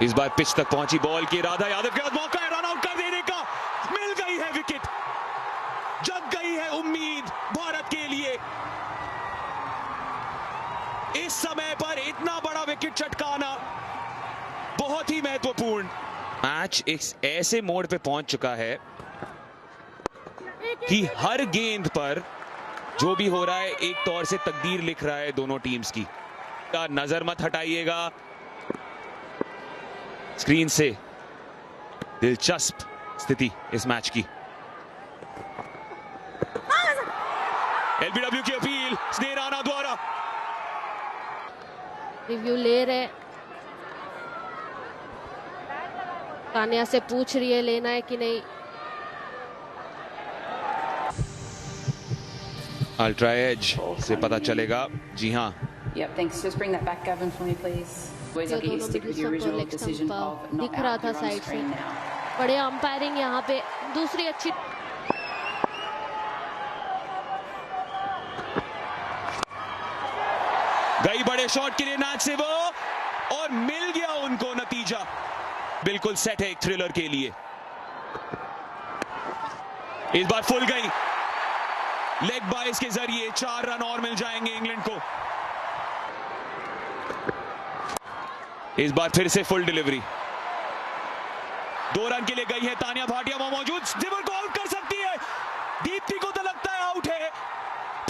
इस बार पिच तक पहुंची बॉल की राधा यादव के पास मौका है रन आउट कर देने का। मिल गई है विकेट, जग गई है उम्मीद भारत के लिए। इस समय पर इतना बड़ा विकेट चटकाना बहुत ही महत्वपूर्ण। मैच एक ऐसे मोड़ पे पहुंच चुका है कि हर गेंद पर जो भी हो रहा है एक तौर से तकदीर लिख रहा है दोनों टीम्स की। नजर मत हटाइएगा स्क्रीन से। दिलचस्प स्थिति इस मैच की। एलबीडब्ल्यू की अपील स्नेह राणा द्वारा। रिव्यू ले रहे, तानिया से पूछ रही है लेना है कि नहीं। अल्ट्रा एज से पता चलेगा। जी हाँ, Yep, thanks. Just bring that back, Gavin, for me, please. Always lucky you stick with your original decision of not दिख रहा out था here on साइड से। screen now. बड़े अंपायरिंग यहाँ पे। दूसरी अच्छी गई बड़े शॉट के लिए नाच से वो, और मिल गया उनको नतीजा। बिल्कुल सेट है एक थ्रिलर के लिए। इस बार फुल गई, लेग बाइस के जरिए 4 रन और मिल जाएंगे इंग्लैंड को। इस बार फिर से फुल डिलीवरी। 2 रन के लिए गई है तानिया भाटिया वहां मौजूद। जिवर को आउट कर सकती है। दीप्ति को तो लगता है आउट है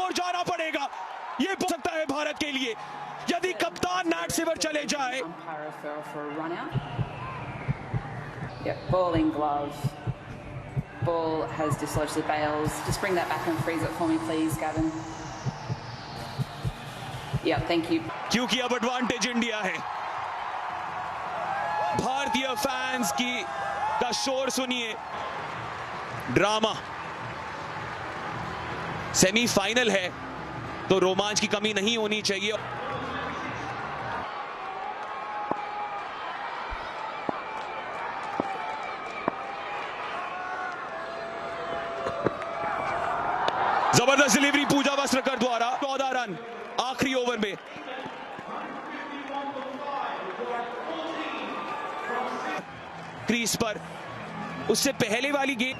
और जाना पड़ेगा। ये हो सकता है भारत के लिए यदि कप्तान नैट सिवर चले जाए। Umpire referral for a run out. Yep, ball in glove. Ball has dislodged the bails. Just bring that back and freeze it for me, please, Gavin. Yep, thank you. क्योंकि अब एडवांटेज इंडिया है। भारतीय fans का शोर सुनिए। Drama. Semifinal है तो रोमांच की कमी नहीं होनी चाहिए। जबरदस्त डिलीवरी पूजा वस्त्रकर द्वारा। 14 रन आखिरी ओवर में। क्रीज पर उससे पहले वाली गेंद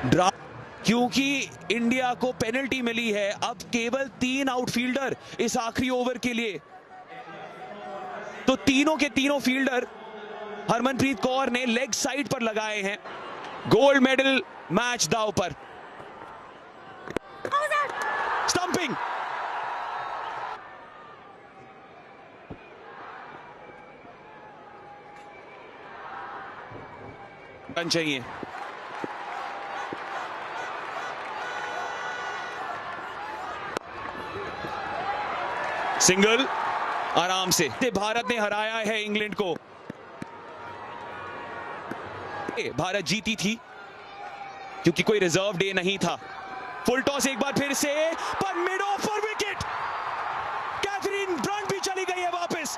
ड्रा, क्योंकि इंडिया को पेनल्टी मिली है। अब केवल 3 आउटफील्डर इस आखिरी ओवर के लिए, तो तीनों के तीनों फील्डर हरमनप्रीत कौर ने लेग साइड पर लगाए हैं। गोल्ड मेडल मैच दांव पर। स्टंपिंग। रन चाहिए। सिंगल आराम से। भारत ने हराया है इंग्लैंड को। भारत जीती थी क्योंकि कोई रिजर्व डे नहीं था। फुल टॉस एक बार फिर से, पर mid off for wicket. Katherine Brunt भी चली गई है वापस।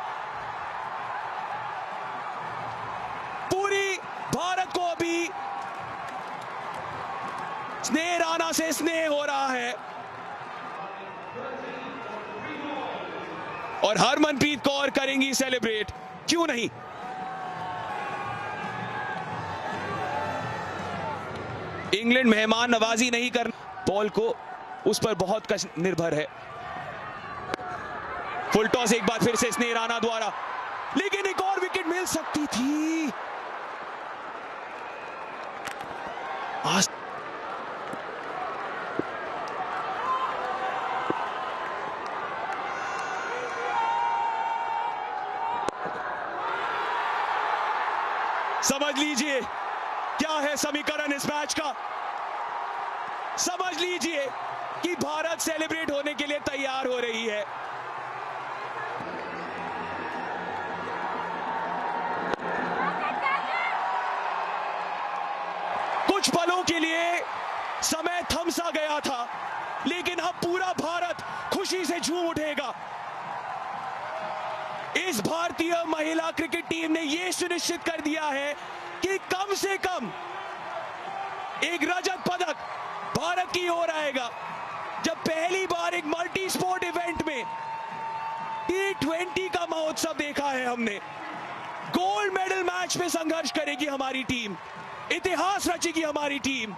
पूरी भारत को अभी स्नेह राणा से स्नेह हो रहा है और हरमनप्रीत कौर करेंगी सेलिब्रेट। क्यों नहीं। इंग्लैंड मेहमान नवाजी नहीं कर, बॉल को उस पर बहुत कश निर्भर है। फुल टॉस एक बार फिर से स्नेह राणा द्वारा, लेकिन एक और विकेट मिल सकती थी। समझ लीजिए क्या है समीकरण इस मैच का। समझ लीजिए कि भारत सेलिब्रेट होने के लिए तैयार हो रही है। कुछ पलों के लिए समय थम सा गया था, लेकिन अब पूरा भारत खुशी से झूम उठेगा। इस भारतीय महिला क्रिकेट टीम ने यह सुनिश्चित कर दिया है कि कम से कम एक रजत पदक भारत की ओर आएगा, जब पहली बार एक मल्टी स्पोर्ट इवेंट में T20 का महोत्सव देखा है हमने। गोल्ड मेडल मैच में संघर्ष करेगी हमारी टीम, इतिहास रचेगी हमारी टीम।